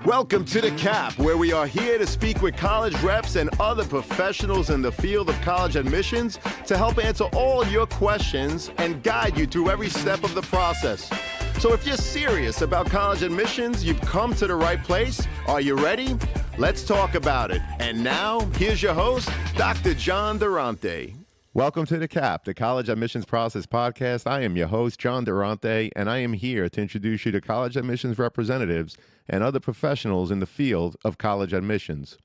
Welcome to The Cap, where we are here to speak with college reps and other professionals in the field of college admissions to help answer all your questions and guide you through every step of the process. So if you're serious about college admissions, you've come to the right place. Are you ready? Let's talk about it. And now, here's your host, Dr. John Durante. Welcome to The Cap, the College Admissions Process Podcast. I am your host, John Durante, and I am here to introduce you to college admissions representatives and other professionals in the field of college admissions.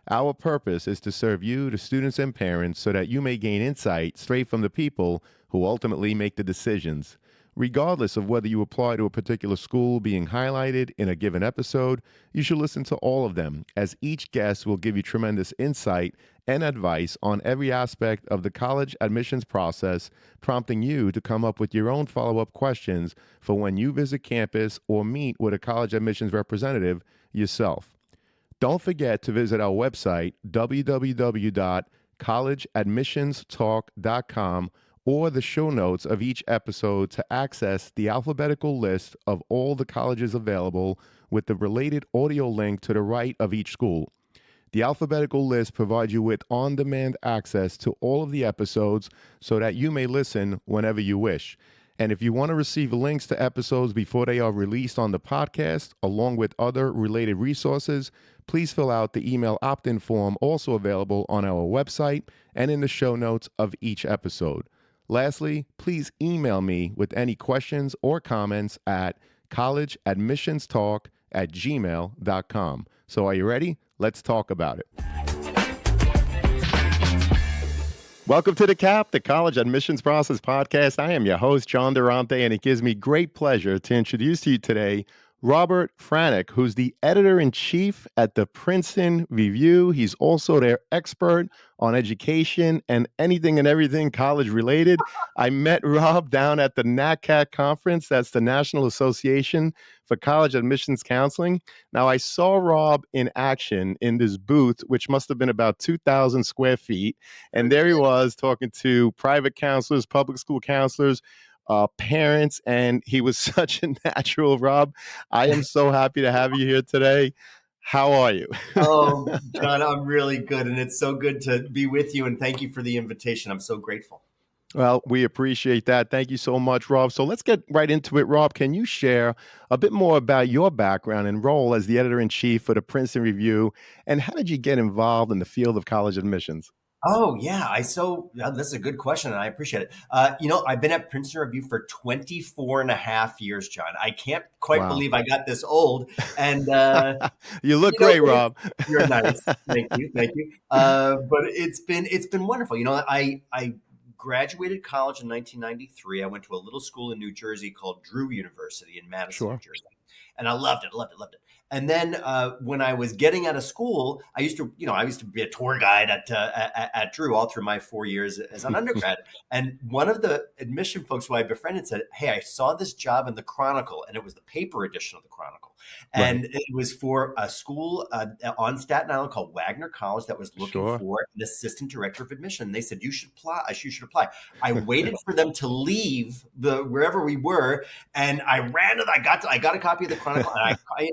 Our purpose is to serve you, the students and parents, so that you may gain insight straight from the people who ultimately make the decisions. Regardless of whether you apply to a particular school being highlighted in a given episode, you should listen to all of them, as each guest will give you tremendous insight and advice on every aspect of the college admissions process, prompting you to come up with your own follow-up questions for when you visit campus or meet with a college admissions representative yourself. Don't forget to visit our website, www.collegeadmissionstalk.com, or the show notes of each episode to access the alphabetical list of all the colleges available with the related audio link to the right of each school. The alphabetical list provides you with on-demand access to all of the episodes so that you may listen whenever you wish. And if you want to receive links to episodes before they are released on the podcast, along with other related resources, please fill out the email opt-in form also available on our website and in the show notes of each episode. Lastly, please email me with any questions or comments at collegeadmissionstalk@gmail.com. So are you ready? Let's talk about it. Welcome to The Cap, the College Admissions Process Podcast. I am your host, John Durante, and it gives me great pleasure to introduce to you today Robert Franek, who's the editor-in-chief at the Princeton Review. He's also their expert on education and anything and everything college-related. I met Rob down at the NACAC conference. That's the National Association for College Admissions Counseling. Now, I saw Rob in action in this booth, which must have been about 2,000 square feet. And there he was talking to private counselors, public school counselors, parents, and he was such a natural. Rob, I am so happy to have you here today. How are you? Oh, John, I'm really good, and it's so good to be with you, and thank you for the invitation. I'm so grateful. Well, we appreciate that. Thank you so much, Rob. So let's get right into it. Rob, can you share a bit more about your background and role as the editor-in-chief for the Princeton Review, and how did you get involved in the field of college admissions? Oh, yeah. This is a good question, and I appreciate it. I've been at Princeton Review for 24 and a half years, John. I can't quite believe I got this old. And you look great, Rob. You're nice. Thank you. But it's been wonderful. I graduated college in 1993. I went to a little school in New Jersey called Drew University in Madison, New Jersey. And I loved it. And then when I was getting out of school, I used to be a tour guide at Drew all through my 4 years as an undergrad. And one of the admission folks who I befriended said, "Hey, I saw this job in the Chronicle," and it was the paper edition of the Chronicle. And it was for a school on Staten Island called Wagner College that was looking for an assistant director of admission. They said, you should apply. I waited for them to leave wherever we were, and I ran and I got a copy of the Chronicle,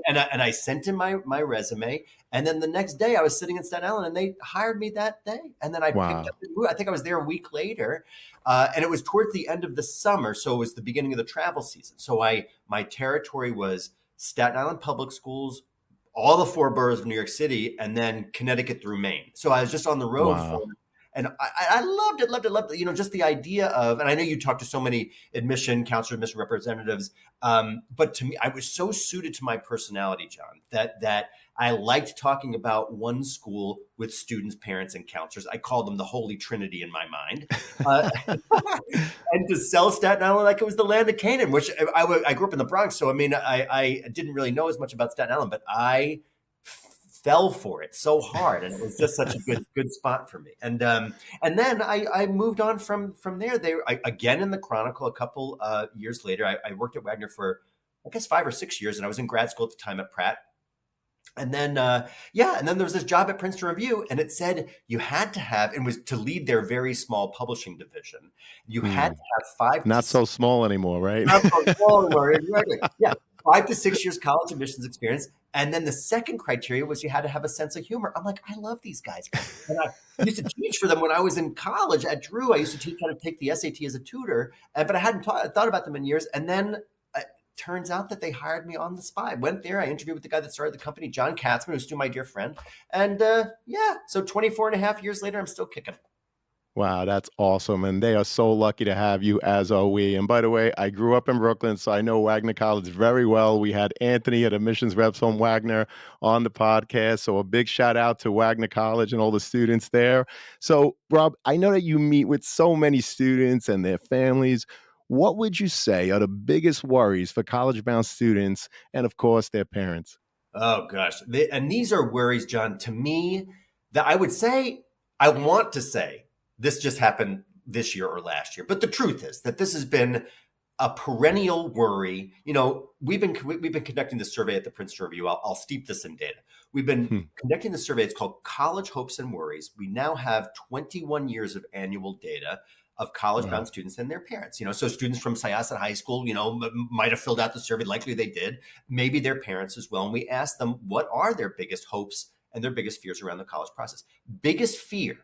and I sent in my resume. And then the next day I was sitting in Staten Island, and they hired me that day. And then I picked up the move. I think I was there a week later. And it was towards the end of the summer. So it was the beginning of the travel season. So my territory was Staten Island public schools, all the 4 boroughs of New York City, and then Connecticut through Maine. So I was just on the road and I loved it. Just the idea of, and I know you talk to so many admission counselors, admission representatives, but to me, I was so suited to my personality, John, that I liked talking about one school with students, parents, and counselors. I called them the Holy Trinity in my mind. And to sell Staten Island like it was the land of Canaan, which I grew up in the Bronx. So, I didn't really know as much about Staten Island, but I fell for it so hard, and it was just such a good spot for me. And then I moved on from there. Again in the Chronicle a couple years later. I worked at Wagner for I guess 5 or 6 years, and I was in grad school at the time at Pratt. And then, and then there was this job at Princeton Review, and it said you had to have, and was to lead their very small publishing division. You had to have 5. Not so small anymore, right? Not so small anymore, exactly. Yeah, 5 to 6 years college admissions experience. And then the second criteria was you had to have a sense of humor. I'm like, I love these guys. And I used to teach for them when I was in college at Drew. I used to teach how to take the SAT as a tutor, but I hadn't thought about them in years. And then turns out that they hired me on the spot. I went there. I interviewed with the guy that started the company, John Katzman, who's still my dear friend. And so 24 and a half years later, I'm still kicking. Wow, that's awesome. And they are so lucky to have you, as are we. And by the way, I grew up in Brooklyn, so I know Wagner College very well. We had Anthony at Admissions Reps from Wagner on the podcast. So a big shout out to Wagner College and all the students there. So, Rob, I know that you meet with so many students and their families. What would you say are the biggest worries for college-bound students and, of course, their parents? Oh, gosh. And these are worries, John, to me, that I would say, I want to say, this just happened this year or last year. But the truth is that this has been a perennial worry. You know, we've been conducting this survey at the Princeton Review. I'll steep this in data. We've been conducting the survey. It's called College Hopes and Worries. We now have 21 years of annual data of college-bound students and their parents. You know, so students from Syosset High School, you know, might have filled out the survey. Likely they did. Maybe their parents as well. And we asked them, what are their biggest hopes and their biggest fears around the college process? Biggest fear.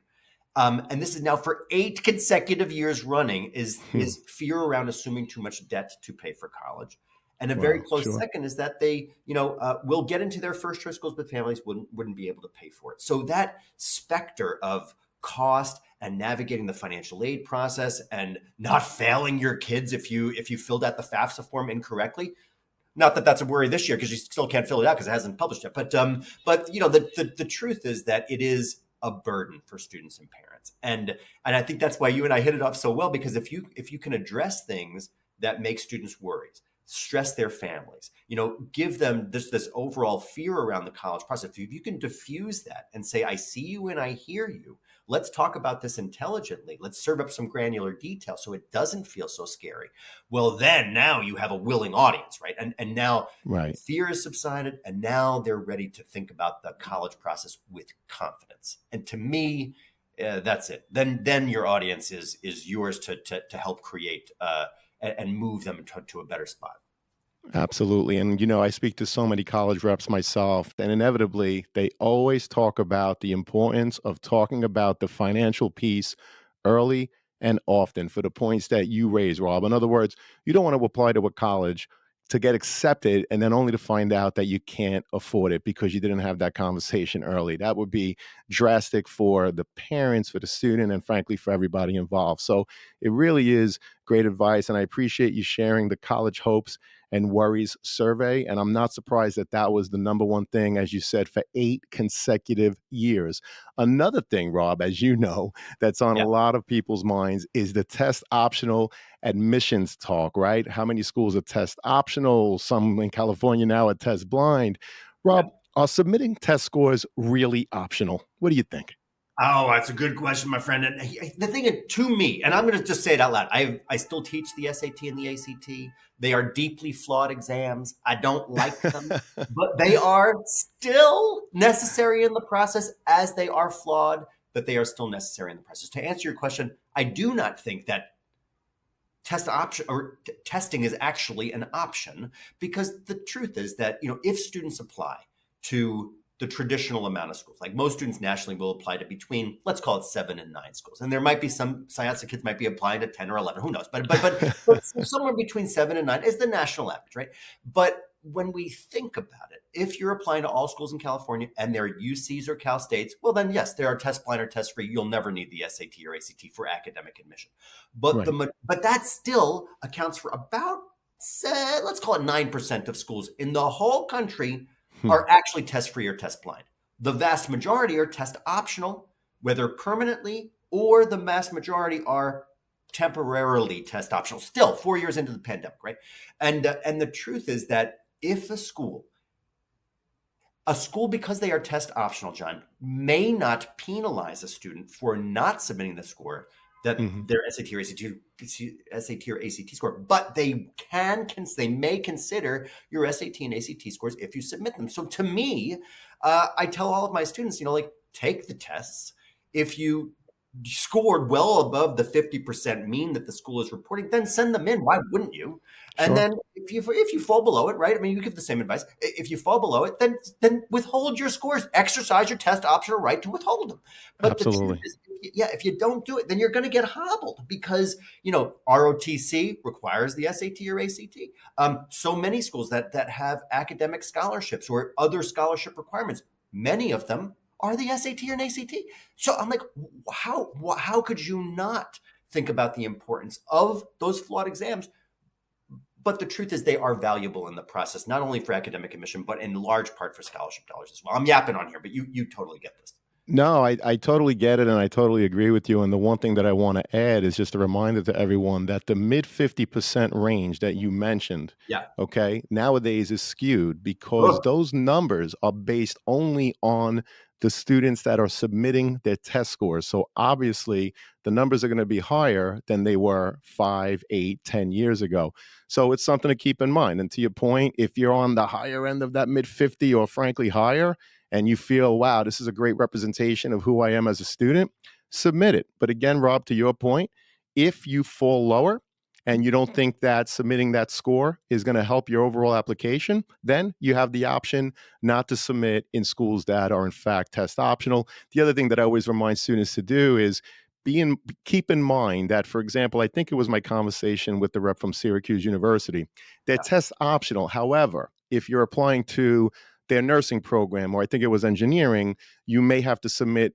And this is now for 8 consecutive years running, is fear around assuming too much debt to pay for college. And a very close second is that they, will get into their first choice schools, but families wouldn't be able to pay for it. So that specter of cost and navigating the financial aid process and not failing your kids if you filled out the FAFSA form incorrectly. Not that that's a worry this year because you still can't fill it out because it hasn't published yet. But the truth is that it is a burden for students and parents. And I think that's why you and I hit it off so well, because if you can address things that make students worried, stress their families, give them this overall fear around the college process, if you can diffuse that and say, I see you and I hear you, let's talk about this intelligently. Let's serve up some granular detail so it doesn't feel so scary. Well, then now you have a willing audience, right? And now fear is subsided, and now they're ready to think about the college process with confidence. And to me, that's it. Then your audience is yours to help create and move them to a better spot. Absolutely. And, I speak to so many college reps myself, and inevitably they always talk about the importance of talking about the financial piece early and often for the points that you raise, Rob. In other words, you don't want to apply to a college to get accepted and then only to find out that you can't afford it because you didn't have that conversation early. That would be drastic for the parents, for the student, and frankly, for everybody involved. So it really is great advice. And I appreciate you sharing the College Hopes and Worries survey. And I'm not surprised that that was the number one thing, as you said, for 8 consecutive years. Another thing, Rob, as you know, that's on a lot of people's minds is the test optional admissions talk, right? How many schools are test optional? Some in California now are test blind. Rob, are submitting test scores really optional? What do you think? Oh, that's a good question, my friend. And the thing is, to me, and I'm going to just say it out loud, I still teach the SAT and the ACT. They are deeply flawed exams. I don't like them, but they are still necessary in the process as they are flawed, but they are still necessary in the process. To answer your question, I do not think that testing is actually an option, because the truth is that, if students apply to the traditional amount of schools, like most students nationally will apply to between, let's call it 7 and 9 schools. And there might be some Syosset kids might be applying to 10 or 11, who knows, but somewhere between 7 and 9 is the national average, right? But when we think about it, if you're applying to all schools in California and they're UCs or Cal States, well, then yes, there are test blind or test free. You'll never need the SAT or ACT for academic admission. But but that still accounts for about, let's call it 9% of schools in the whole country are actually test free or test blind. The vast majority are test optional, whether permanently, or the vast majority are temporarily test optional, still 4 years into the pandemic, right? And the truth is that if a school, because they are test optional, John, may not penalize a student for not submitting the score that their SAT or ACT score, but they may consider your SAT and ACT scores if you submit them. So to me, I tell all of my students, take the tests. If you scored well above the 50% mean that the school is reporting, then send them in. Why wouldn't you? And Sure. then if you fall below it, right? I mean, you give the same advice. If you fall below it, then withhold your scores. Exercise your test optional right to withhold them. But the truth Absolutely. is, yeah, if you don't do it, then you're going to get hobbled because ROTC requires the SAT or ACT. So many schools that have academic scholarships or other scholarship requirements, many of them are the SAT or an ACT. So I'm like, how could you not think about the importance of those flawed exams? But the truth is they are valuable in the process, not only for academic admission, but in large part for scholarship dollars as well. I'm yapping on here, but you totally get this. No, I totally get it, and I totally agree with you. And the one thing that I want to add is just a reminder to everyone that the mid 50% range that you mentioned, Yeah. okay, nowadays is skewed because Oh, those numbers are based only on the students that are submitting their test scores. So obviously, the numbers are going to be higher than they were 5, 8, 10 years ago. So it's something to keep in mind. And to your point, if you're on the higher end of that mid 50 or frankly higher, and you feel, wow, this is a great representation of who I am as a student, submit it. But again, Rob, to your point, if you fall lower and you don't think that submitting that score is going to help your overall application, then you have the option not to submit in schools that are in fact test optional. The other thing that I always remind students to do is keep in mind that, for example, I think it was my conversation with the rep from Syracuse University, they're yeah. test optional. However, if you're applying to their nursing program, or I think it was engineering, you may have to submit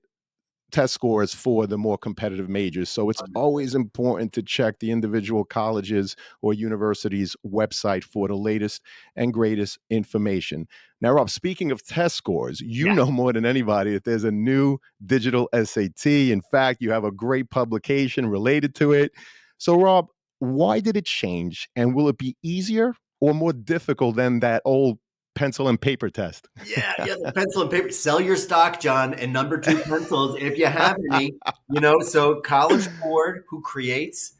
test scores for the more competitive majors. So it's Understood. always important to check the individual colleges or universities' website for the latest and greatest information. Now, Rob, speaking of test scores, you Yes. know more than anybody that there's a new digital SAT. In fact, you have a great publication related to it. So, Rob, why did it change? And will it be easier or more difficult than that old pencil and paper test? Yeah, the pencil and paper. Sell your stock, John, and number two pencils if you have any. So College Board, who creates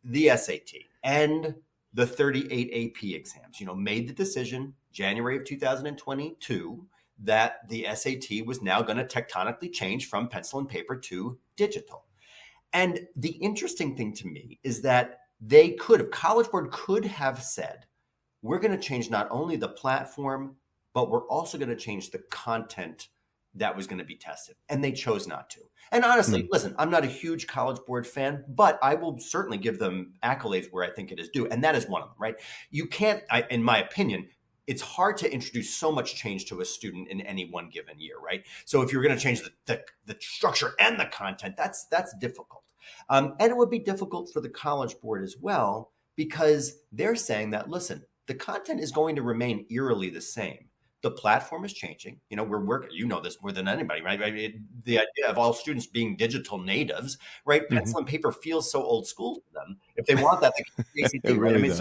the SAT and the 38 AP exams, made the decision January of 2022 that the SAT was now going to tectonically change from pencil and paper to digital. And the interesting thing to me is that College Board could have said, we're going to change not only the platform, but we're also going to change the content that was going to be tested. And they chose not to. And honestly, Mm, listen, I'm not a huge College Board fan, but I will certainly give them accolades where I think it is due. And that is one of them, right? You can't, in my opinion, it's hard to introduce so much change to a student in any one given year, right? So if you're going to change the structure and the content, that's difficult. And it would be difficult for the College Board as well, because they're saying that, listen, the content is going to remain eerily the same. The platform is changing. We're working, this more than anybody, right? The idea of all students being digital natives, right? mhm. Pencil and paper feels so old school to them. If they want that, they can take It ACT, right? I really mean, does.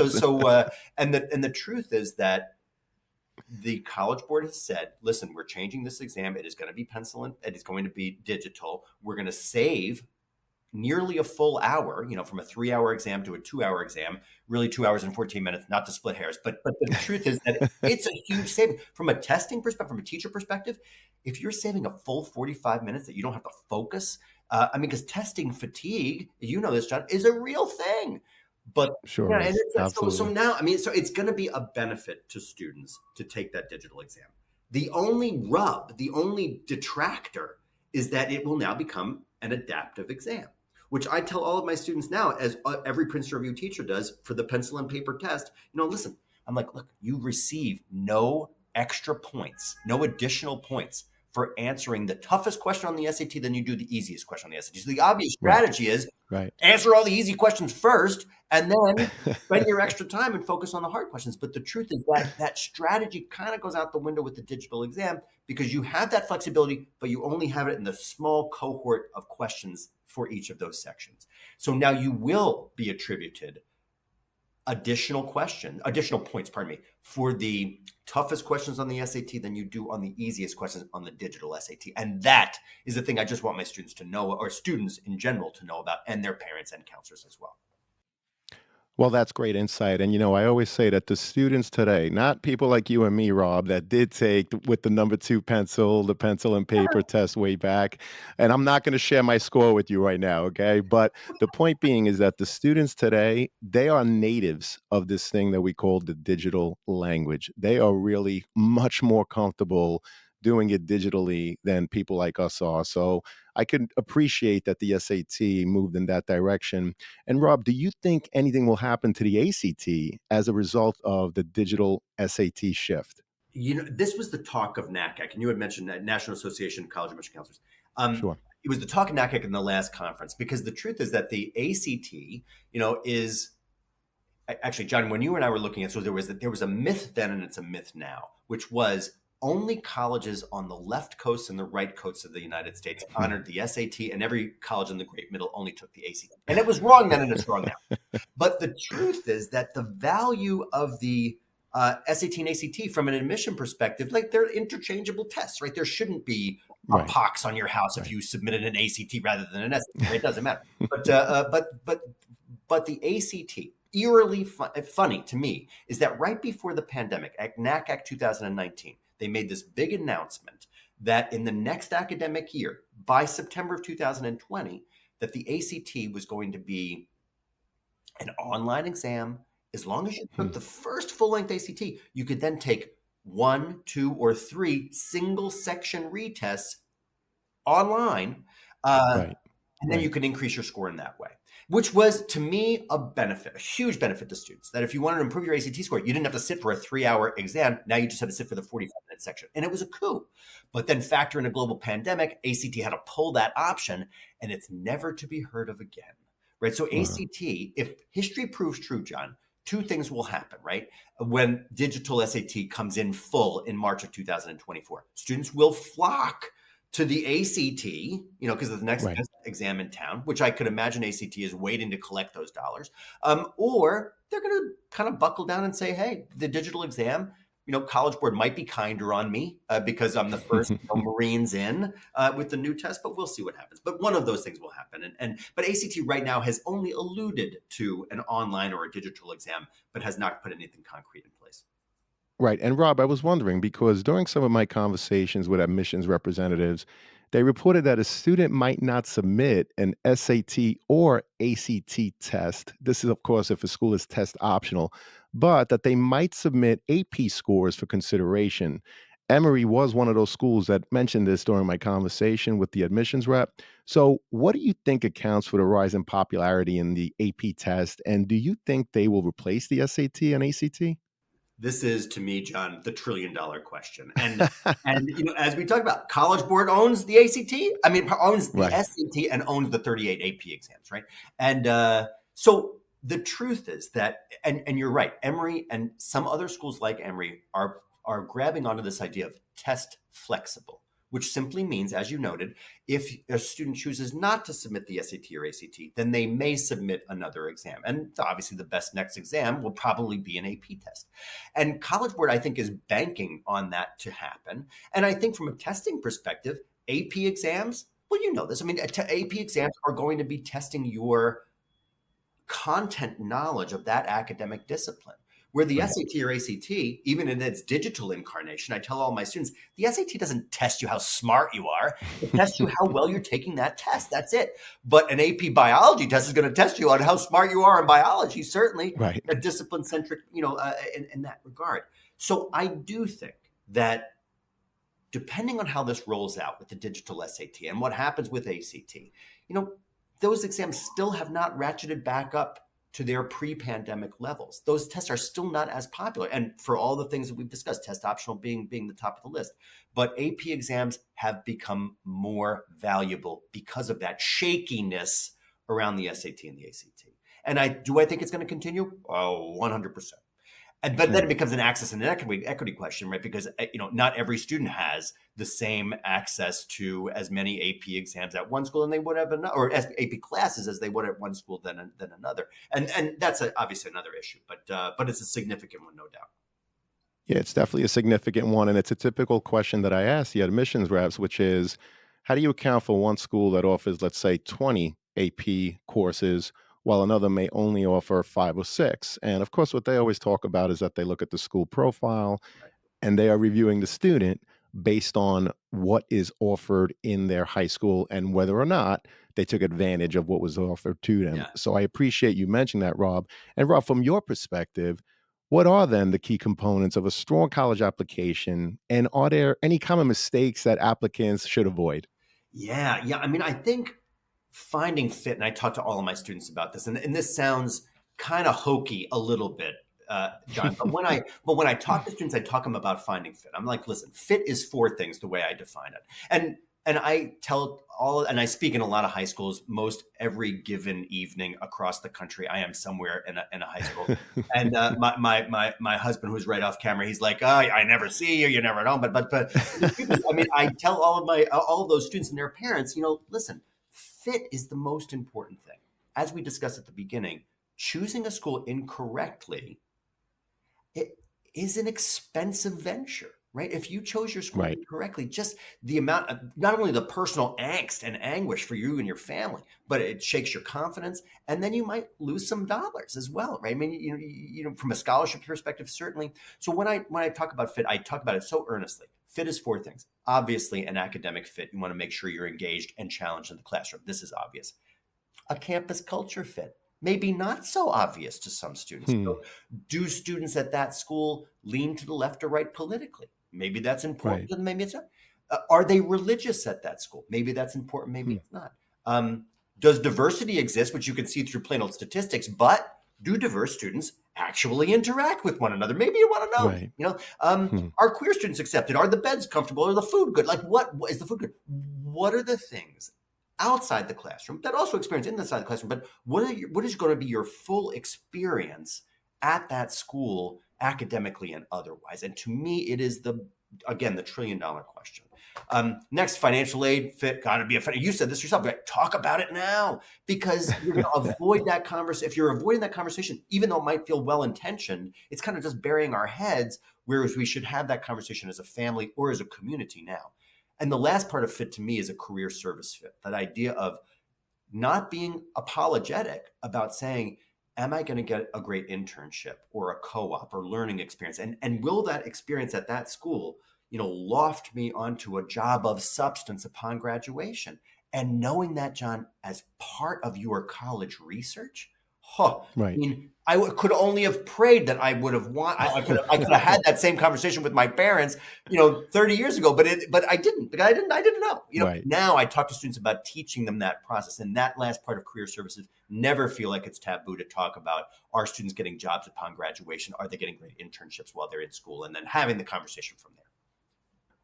and the truth is that the College Board has said, listen, we're changing this exam. It is going to be pencil and it is going to be digital. We're going to save nearly a full hour, from a 3-hour exam to a 2-hour exam, really 2 hours and 14 minutes, not to split hairs. But the truth is that it's a huge saving from a testing perspective, from a teacher perspective. If you're saving a full 45 minutes that you don't have to focus, because testing fatigue, this, John, is a real thing. But Sure yeah, and is. so Absolutely. now, so it's going to be a benefit to students to take that digital exam. The only rub, the only detractor is that it will now become an adaptive exam, which I tell all of my students now, as every Princeton Review teacher does for the pencil and paper test. Listen, I'm like, look, you receive no extra points, no additional points for answering the toughest question on the SAT than you do the easiest question on the SAT. So the obvious Right. strategy is Right. answer all the easy questions first, and then spend your extra time and focus on the hard questions. But the truth is that that strategy kind of goes out the window with the digital exam, because you have that flexibility, but you only have it in the small cohort of questions for each of those sections. So now you will be attributed additional points, for the toughest questions on the SAT than you do on the easiest questions on the digital SAT. And that is the thing I just want my students to know, or students in general to know about, and their parents and counselors as well. Well, that's great insight. And, I always say that the students today, not people like you and me, Rob, that did take with the number two pencil, the pencil and paper test way back. And I'm not going to share my score with you right now. Okay. But the point being is that the students today, they are natives of this thing that we call the digital language. They are really much more comfortable doing it digitally than people like us are. So I can appreciate that the SAT moved in that direction. And Rob, do you think anything will happen to the ACT as a result of the digital SAT shift? This was the talk of NACAC, and you had mentioned that National Association of College Admission Counselors. Um, Sure. it was the talk of NACAC in the last conference because the truth is that the ACT, is actually, John, when you and I were looking at, so there was a myth then and it's a myth now, which was only colleges on the left coast and the right coast of the United States honored the SAT, and every college in the Great Middle only took the ACT. And it was wrong then and it's wrong now. But the truth is that the value of the SAT and ACT from an admission perspective, like they're interchangeable tests, right? There shouldn't be a Right. pox on your house if Right. you submitted an ACT rather than an SAT. It doesn't matter. But the ACT, eerily funny to me, is that right before the pandemic, at NACAC 2019, they made this big announcement that in the next academic year, by September of 2020, that the ACT was going to be an online exam. As long as you Hmm. took the first full length ACT, you could then take one, two, or three single section retests online. Uh, Right. and then you Right. can increase your score in that way, which was to me a benefit, a huge benefit to students. That if you wanted to improve your ACT score, you didn't have to sit for a 3 hour exam. Now you just had to sit for the 45-minute section. And it was a coup. But then factor in a global pandemic, ACT had to pull that option, and it's never to be heard of again. Right. So Wow. ACT, if history proves true, John, two things will happen, right? When digital SAT comes in full in March of 2024, students will flock to the ACT, because of the next Right. best exam in town, which I could imagine ACT is waiting to collect those dollars. Or they're going to kind of buckle down and say, hey, the digital exam, College Board might be kinder on me because I'm the first Marines in with the new test, but we'll see what happens. But one of those things will happen. But ACT right now has only alluded to an online or a digital exam, but has not put anything concrete in place. Right. And Rob, I was wondering because during some of my conversations with admissions representatives, they reported that a student might not submit an SAT or ACT test. This is, of course, if a school is test optional, but that they might submit AP scores for consideration. Emory was one of those schools that mentioned this during my conversation with the admissions rep. So, what do you think accounts for the rise in popularity in the AP test? And do you think they will replace the SAT and ACT? This is to me, John, the $1 trillion question. And as we talk about, College Board owns the ACT. I mean, owns the Right. SAT and owns the 38 AP exams, right? And so the truth is that, and you're right, Emory and some other schools like Emory are grabbing onto this idea of test flexible, which simply means, as you noted, if a student chooses not to submit the SAT or ACT, then they may submit another exam. And obviously, the best next exam will probably be an AP test. And College Board, I think, is banking on that to happen. And I think from a testing perspective, AP exams, well, you know this. I mean, AP exams are going to be testing your content knowledge of that academic discipline. Where the Right. SAT or ACT, even in its digital incarnation, I tell all my students, the SAT doesn't test you how smart you are. It tests you how well you're taking that test. That's it. But an AP biology test is going to test you on how smart you are in biology, certainly Right. a discipline centric, in that regard. So I do think that depending on how this rolls out with the digital SAT and what happens with ACT, those exams still have not ratcheted back up to their pre-pandemic levels. Those tests are still not as popular. And for all the things that we've discussed, test optional being the top of the list. But AP exams have become more valuable because of that shakiness around the SAT and the ACT. And I think it's going to continue? Oh, 100%. But then it Right. becomes an access and an equity question, right? Because not every student has the same access to as many AP exams at one school and they would have or as AP classes as they would at one school than another, and that's obviously another issue, but it's a significant one, no doubt. Yeah, it's definitely a significant one. And it's a typical question that I ask the admissions reps, which is how do you account for one school that offers, let's say, 20 AP courses while another may only offer 5 or 6. And of course, what they always talk about is that they look at the school profile Right. and they are reviewing the student based on what is offered in their high school and whether or not they took advantage of what was offered to them. Yeah. So I appreciate you mentioning that, Rob. And Rob, from your perspective, what are then the key components of a strong college application? And are there any common mistakes that applicants should avoid? Yeah, yeah. I mean, I think finding fit, and I talk to all of my students about this, and this sounds kind of hokey a little bit, John. But when I talk to students, I talk them about finding fit. I'm like, listen, fit is 4 things the way I define it, and I tell all, and I speak in a lot of high schools. Most every given evening across the country, I am somewhere in a high school. And my husband, who's right off camera, he's like, oh, I never see you, you're never at home. But the truth is, I mean, I tell all of those students and their parents, listen, fit is the most important thing. As we discussed at the beginning, choosing a school incorrectly, it is an expensive venture, right? If you chose your school Right. incorrectly, just the amount of not only the personal angst and anguish for you and your family, but it shakes your confidence, and then you might lose some dollars as well, right? I mean, from a scholarship perspective, certainly. So when I talk about fit, I talk about it so earnestly. Fit is 4 things. Obviously, an academic fit. You want to make sure you're engaged and challenged in the classroom. This is obvious. A campus culture fit. Maybe not so obvious to some students. Hmm. So, do students at that school lean to the left or right politically? Maybe that's Right. important, and maybe it's not. Are they religious at that school? Maybe that's important, maybe Hmm. it's not. Does diversity exist, which you can see through plain old statistics, but do diverse students actually interact with one another? Maybe you want to know. Right. Hmm. Are queer students accepted? Are the beds comfortable? Are the food good? Like, what is the food good? What are the things outside the classroom that also experience inside the classroom? But what is going to be your full experience at that school, academically and otherwise? And to me, it is the $1 trillion question. Next, financial aid fit. Got to be you said this yourself, but talk about it now, because you're going to avoid that conversation. If you're avoiding that conversation, even though it might feel well intentioned, it's kind of just burying our heads. Whereas we should have that conversation as a family or as a community now. And the last part of fit to me is a career service fit. That idea of not being apologetic about saying, am I going to get a great internship or a co-op or learning experience? And will that experience at that school, loft me onto a job of substance upon graduation? And knowing that, John, as part of your college research, I Right. mean, could only have prayed that I would have I could have had that same conversation with my parents, 30 years ago, but I didn't. I didn't know. Right. Now I talk to students about teaching them that process, and that last part of career services, never feel like it's taboo to talk about. Are students getting jobs upon graduation? Are they getting great internships while they're in school? And then having the conversation from there.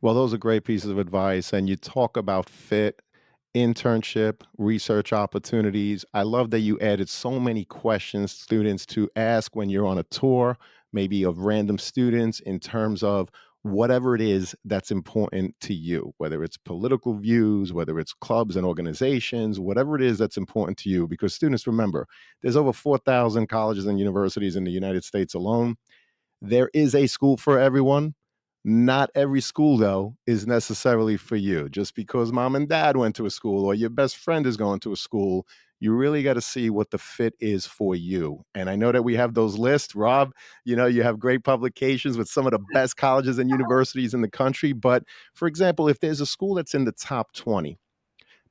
Well, those are great pieces of advice. And you talk about fit, internship, research opportunities. I love that you added so many questions students to ask when you're on a tour, maybe of random students, in terms of whatever it is that's important to you, whether it's political views, whether it's clubs and organizations, whatever it is that's important to you. Because students, remember, there's over 4,000 colleges and universities in the United States alone. There is a school for everyone. Not every school, though, is necessarily for you. Just because mom and dad went to a school or your best friend is going to a school, you really got to see what the fit is for you. And I know that we have those lists, Rob. You have great publications with some of the best colleges and universities in the country. But for example, if there's a school that's in the top 20,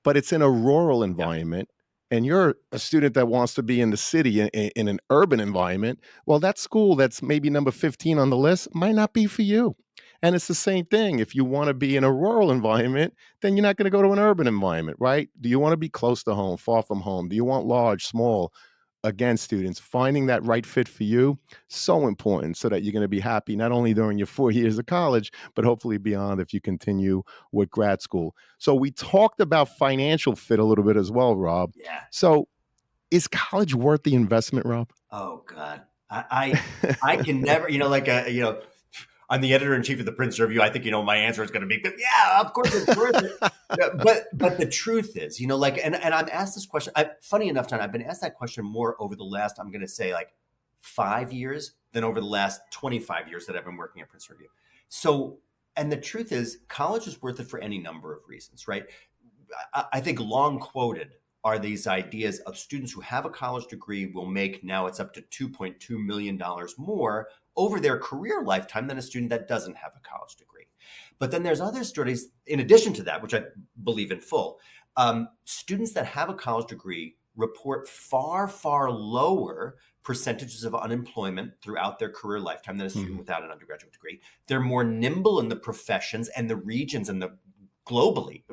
but it's in a rural Yeah. environment, and you're a student that wants to be in the city in an urban environment, well, that school that's maybe number 15 on the list might not be for you. And it's the same thing. If you want to be in a rural environment, then you're not going to go to an urban environment, right? Do you want to be close to home, far from home? Do you want large, small? Again, students, finding that right fit for you, so important, so that you're going to be happy not only during your 4 years of college, but hopefully beyond if you continue with grad school. So we talked about financial fit a little bit as well, Rob. Yeah. So is college worth the investment, Rob? Oh God, I can never, I'm the editor in chief of the Princeton Review. I think my answer is going to be, yeah, of course it's worth it. Yeah, but the truth is, and I'm asked this question. Funny enough, John, I've been asked that question more over the last, I'm going to say, like 5 years than over the last 25 years that I've been working at Princeton Review. So, and the truth is, college is worth it for any number of reasons, right? I think long quoted, are these ideas of students who have a college degree will make, now it's up to $2.2 million more over their career lifetime than a student that doesn't have a college degree. But then there's other studies in addition to that, which I believe in full. Students that have a college degree report far, far lower percentages of unemployment throughout their career lifetime than a student without an undergraduate degree. They're more nimble in the professions and the regions and the globally,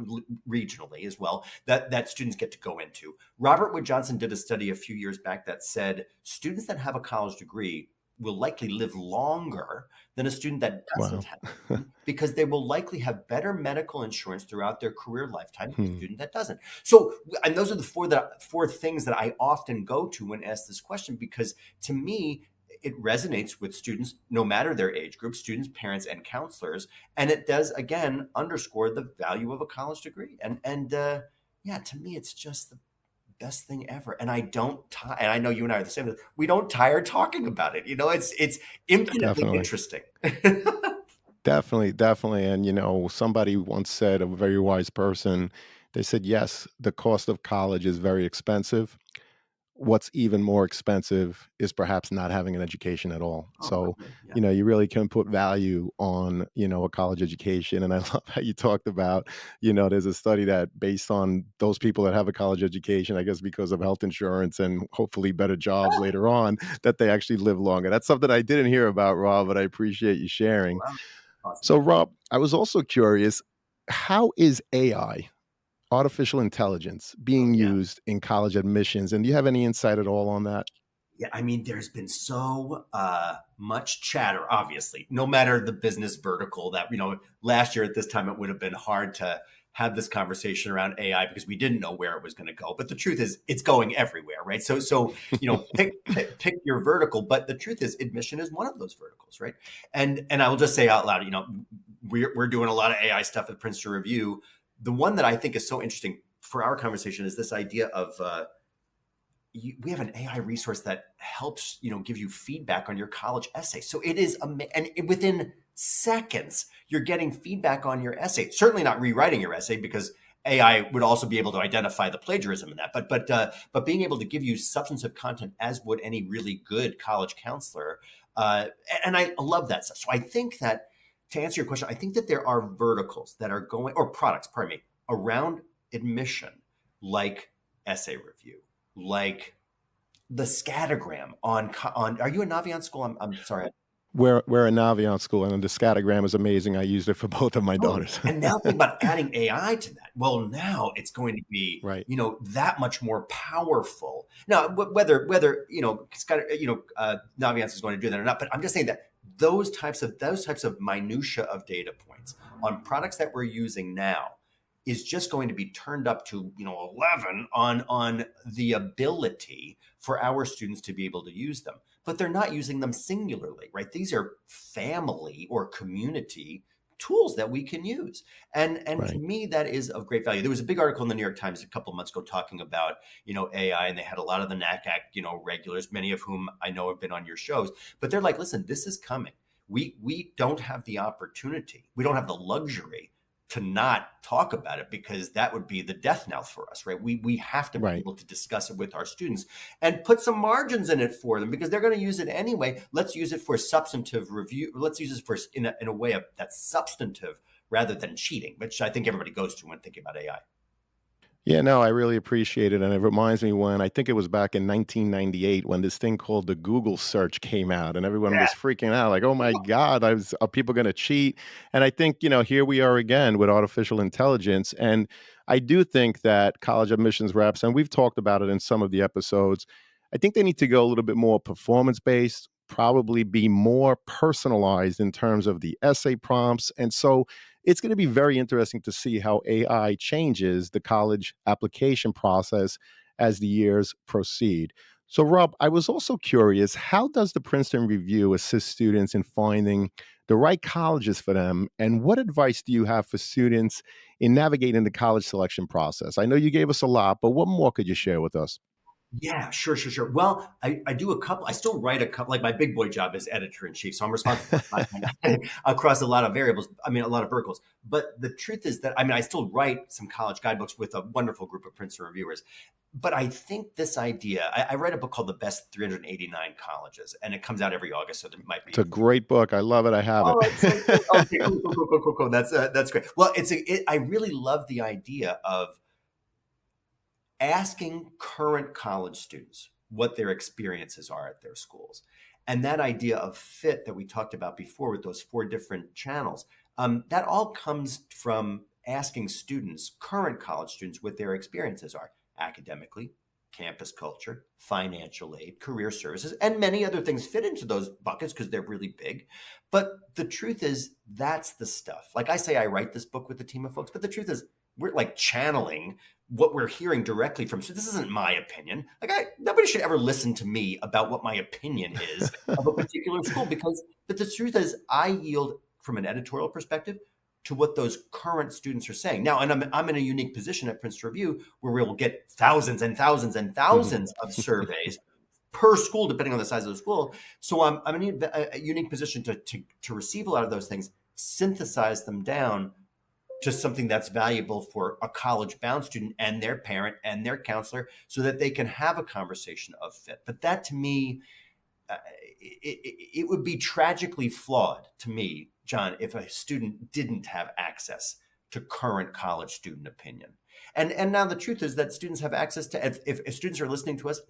regionally as well, that students get to go into. Robert Wood Johnson did a study a few years back that said students that have a college degree will likely live longer than a student that doesn't have one, because they will likely have better medical insurance throughout their career lifetime than a student that doesn't. So, and those are the four things that I often go to when asked this question, because to me, it resonates with students, no matter their age group, students, parents, and counselors. And it does, again, underscore the value of a college degree. And yeah, to me, it's just the best thing ever. And I don't, and I know you and I are the same, we don't tire talking about it. You know, it's infinitely interesting. Definitely. And, somebody once said, a very wise person, they said, yes, the cost of college is very expensive. What's even more expensive is perhaps not having an education at all. So, Yeah. you really can put value on, a college education. And I love how you talked about, there's a study that based on those people that have a college education, I guess because of health insurance and hopefully better jobs later on, that they actually live longer. That's something I didn't hear about, Rob, but I appreciate you sharing. Wow. Awesome. So, Rob, I was also curious, how is AI, artificial intelligence, being used in college admissions? And do you have any insight at all on that? Yeah, I mean, there's been so much chatter, obviously, no matter the business vertical that, last year at this time, it would have been hard to have this conversation around AI because we didn't know where it was going to go. But the truth is it's going everywhere, right? So pick your vertical. But the truth is admission is one of those verticals, right? And I will just say out loud, we're doing a lot of AI stuff at Princeton Review. The one that I think is so interesting for our conversation is this idea of we have an AI resource that helps, give you feedback on your college essay. So it is, and within seconds, you're getting feedback on your essay. Certainly not rewriting your essay, because AI would also be able to identify the plagiarism in that. But being able to give you substantive content, as would any really good college counselor, and I love that stuff. So I think that, to answer your question, I think that there are verticals that are going, or products, pardon me, around admission, like essay review, like the scattergram on. Are you a Naviance school? I'm sorry. We're a Naviance school, and the scattergram is amazing. I used it for both of my daughters. And now think about adding AI to that. Well, now it's going to be, right, that much more powerful. Now, whether Naviance is going to do that or not, but I'm just saying that those types of minutia of data points on products that we're using now is just going to be turned up to 11 on the ability for our students to be able to use them. But they're not using them singularly, right? These are family or community tools that we can use. And right. To me, that is of great value. There was a big article in the New York Times a couple of months ago talking about, AI, and they had a lot of the NACAC, regulars, many of whom I know have been on your shows, but they're like, listen, this is coming. We don't have the opportunity. We don't have the luxury to not talk about it, because that would be the death knell for us, right? We have to be able to discuss it with our students and put some margins in it for them, because they're going to use it anyway. Let's use it for substantive review. Let's use it for in a way that's substantive rather than cheating, which I think everybody goes to when thinking about AI. Yeah, no, I really appreciate it. And it reminds me when, I think it was back in 1998, when this thing called the Google search came out, and everyone was freaking out like, oh my God, are people going to cheat? And I think, here we are again with artificial intelligence. And I do think that college admissions reps, and we've talked about it in some of the episodes, I think they need to go a little bit more performance-based, probably be more personalized in terms of the essay prompts. And so it's going to be very interesting to see how AI changes the college application process as the years proceed. So, Rob, I was also curious, how does the Princeton Review assist students in finding the right colleges for them? And what advice do you have for students in navigating the college selection process? I know you gave us a lot, but what more could you share with us? Yeah, sure. Well, I do a couple. I still write a couple. Like my big boy job is editor in chief, so I'm responsible for content across a lot of variables. I mean, a lot of verticals. But the truth is that I still write some college guidebooks with a wonderful group of Princeton reviewers. But I think this idea. I write a book called "The Best 389 Colleges," and it comes out every August, so it might It's be. a great book. I love it. I have it. Oh, excellent. Okay, cool. That's great. Well, I really love the idea of asking current college students what their experiences are at their schools. And that idea of fit that we talked about before with those 4 different channels, that all comes from asking students, current college students, what their experiences are academically, campus culture, financial aid, career services, and many other things fit into those buckets because they're really big. But the truth is, that's the stuff. Like I say, I write this book with a team of folks, but the truth is, we're like channeling what we're hearing directly from. So this isn't my opinion. Nobody should ever listen to me about what my opinion is of a particular school but the truth is, I yield from an editorial perspective to what those current students are saying now. And I'm in a unique position at Princeton Review where we'll get thousands and thousands and thousands of surveys per school, depending on the size of the school. So I'm in a unique position to receive a lot of those things, synthesize them down to something that's valuable for a college-bound student and their parent and their counselor so that they can have a conversation of fit. But that, to me, it would be tragically flawed to me, John, if a student didn't have access to current college student opinion. And now the truth is that students have access to, if students are listening to us,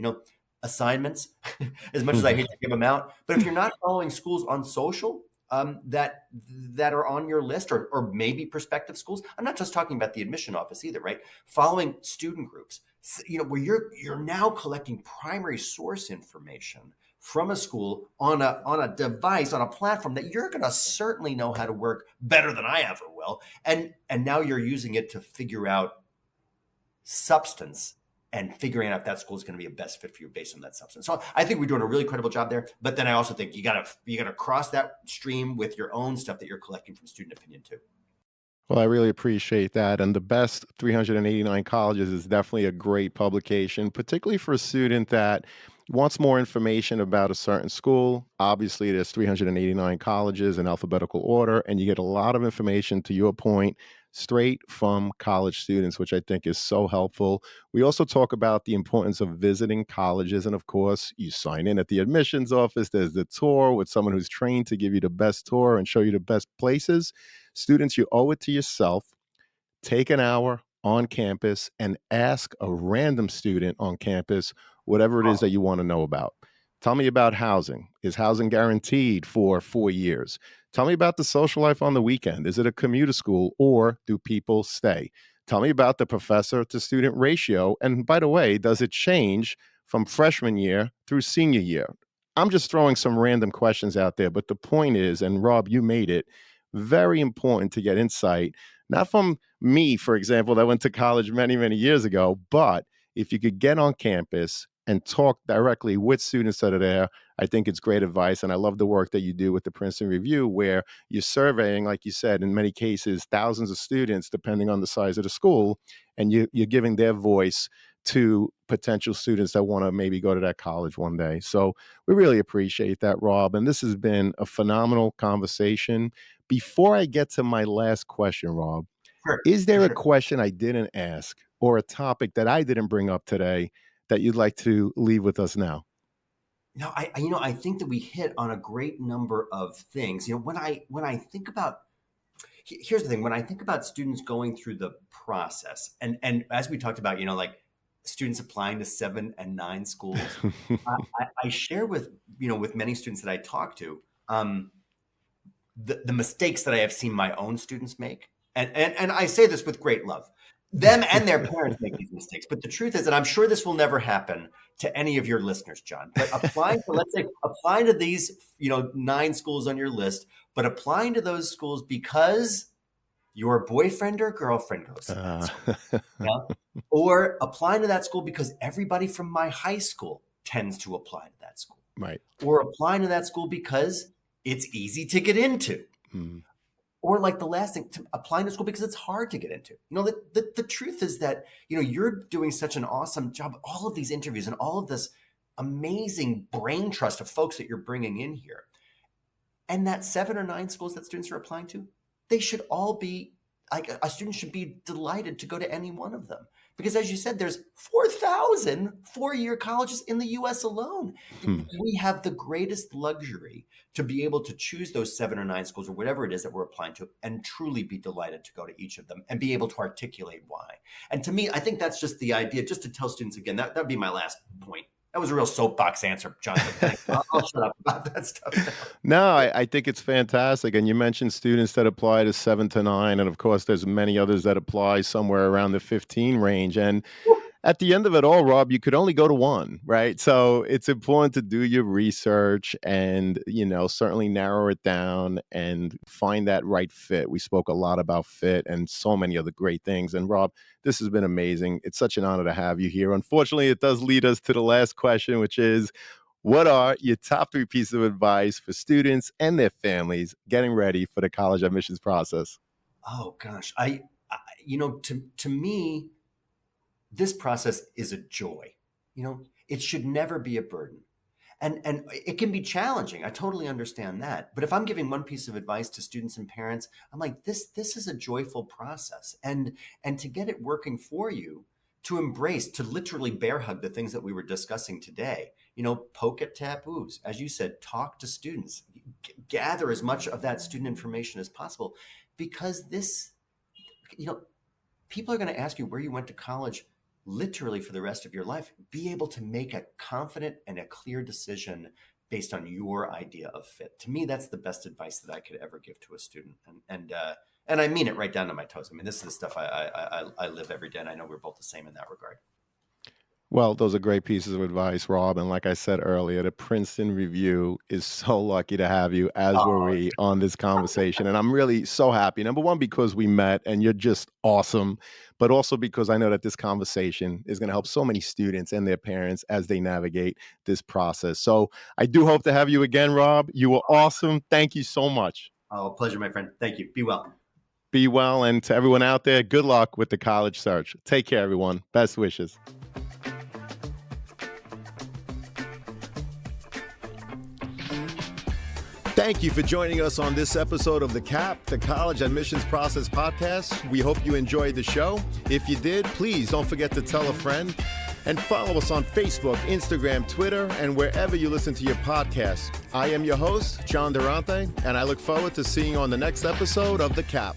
assignments, as much as I hate to give them out, but if you're not following schools on social, that are on your list, or maybe prospective schools. I'm not just talking about the admission office either, right? Following student groups, where you're now collecting primary source information from a school on a device, on a platform that you're going to certainly know how to work better than I ever will, and now you're using it to figure out substance and figuring out if that school is going to be a best fit for you based on that substance. So I think we're doing a really credible job there. But then I also think you gotta cross that stream with your own stuff that you're collecting from student opinion too. Well, I really appreciate that. And the best 389 colleges is definitely a great publication, particularly for a student that wants more information about a certain school. Obviously, there's 389 colleges in alphabetical order, and you get a lot of information, to your point, straight from college students, which I think is so helpful. We also talk about the importance of visiting colleges. And of course, you sign in at the admissions office. There's the tour with someone who's trained to give you the best tour and show you the best places. Students, you owe it to yourself. Take an hour on campus and ask a random student on campus whatever it is Oh, that you want to know about. Tell me about housing. Is housing guaranteed for 4 years? Tell me about the social life on the weekend. Is it a commuter school or do people stay? Tell me about the professor to student ratio. And by the way, does it change from freshman year through senior year? I'm just throwing some random questions out there, but the point is, and Rob, you made it very important to get insight, not from me, for example, that went to college many, many years ago, but if you could get on campus and talk directly with students that are there, I think it's great advice. And I love the work that you do with the Princeton Review, where you're surveying, like you said, in many cases, thousands of students, depending on the size of the school, and you're giving their voice to potential students that want to maybe go to that college one day. So we really appreciate that, Rob. And this has been a phenomenal conversation. Before I get to my last question, Rob, is there a sure. question I didn't ask or a topic that I didn't bring up today that you'd like to leave with us now? No, I think that we hit on a great number of things. When I think about, here's the thing, when I think about students going through the process, and as we talked about, like students applying to 7 and 9 schools, I share with many students that I talk to, the mistakes that I have seen my own students make. And I say this with great love. Them and their parents make these mistakes. But the truth is, and I'm sure this will never happen to any of your listeners, John, but applying to these, 9 schools on your list, but applying to those schools because your boyfriend or girlfriend goes to that school. Yeah? Or applying to that school because everybody from my high school tends to apply to that school. Right. Or applying to that school because it's easy to get into. Mm. Or like the last thing, to applying to school because it's hard to get into. The truth is that, you're doing such an awesome job. All of these interviews and all of this amazing brain trust of folks that you're bringing in here. And that 7 or 9 schools that students are applying to, they should all be, like, a student should be delighted to go to any one of them. Because as you said, there's 4,000 four-year colleges in the US alone. We have the greatest luxury to be able to choose those 7 or 9 schools or whatever it is that we're applying to and truly be delighted to go to each of them and be able to articulate why. And to me, I think that's just the idea, just to tell students again, that'd be my last point. That was a real soapbox answer, John. I'll shut up about that stuff now. No, I think it's fantastic. And you mentioned students that apply to 7 to 9. And of course, there's many others that apply somewhere around the 15 range. And at the end of it all, Rob, you could only go to one, right? So it's important to do your research and, certainly narrow it down and find that right fit. We spoke a lot about fit and so many other great things. And Rob, this has been amazing. It's such an honor to have you here. Unfortunately, it does lead us to the last question, which is, what are your top 3 pieces of advice for students and their families getting ready for the college admissions process? Oh gosh, to me, this process is a joy. It should never be a burden. And it can be challenging. I totally understand that. But if I'm giving one piece of advice to students and parents, I'm like, this is a joyful process. And to get it working for you, to embrace, to literally bear hug the things that we were discussing today, poke at taboos. As you said, talk to students, gather as much of that student information as possible, because this, people are going to ask you where you went to college literally for the rest of your life. Be able to make a confident and a clear decision based on your idea of fit. To me, that's the best advice that I could ever give to a student. And I mean it right down to my toes. I mean, this is the stuff I live every day, and I know we're both the same in that regard. Well, those are great pieces of advice, Rob. And like I said earlier, the Princeton Review is so lucky to have you, as were we, on this conversation. And I'm really so happy. Number one, because we met and you're just awesome, but also because I know that this conversation is going to help so many students and their parents as they navigate this process. So I do hope to have you again, Rob. You were awesome. Thank you so much. Oh, pleasure, my friend. Thank you. Be well. Be well. And to everyone out there, good luck with the college search. Take care, everyone. Best wishes. Thank you for joining us on this episode of The CAP, the College Admissions Process Podcast. We hope you enjoyed the show. If you did, please don't forget to tell a friend and follow us on Facebook, Instagram, Twitter, and wherever you listen to your podcasts. I am your host, John Durante, and I look forward to seeing you on the next episode of The CAP.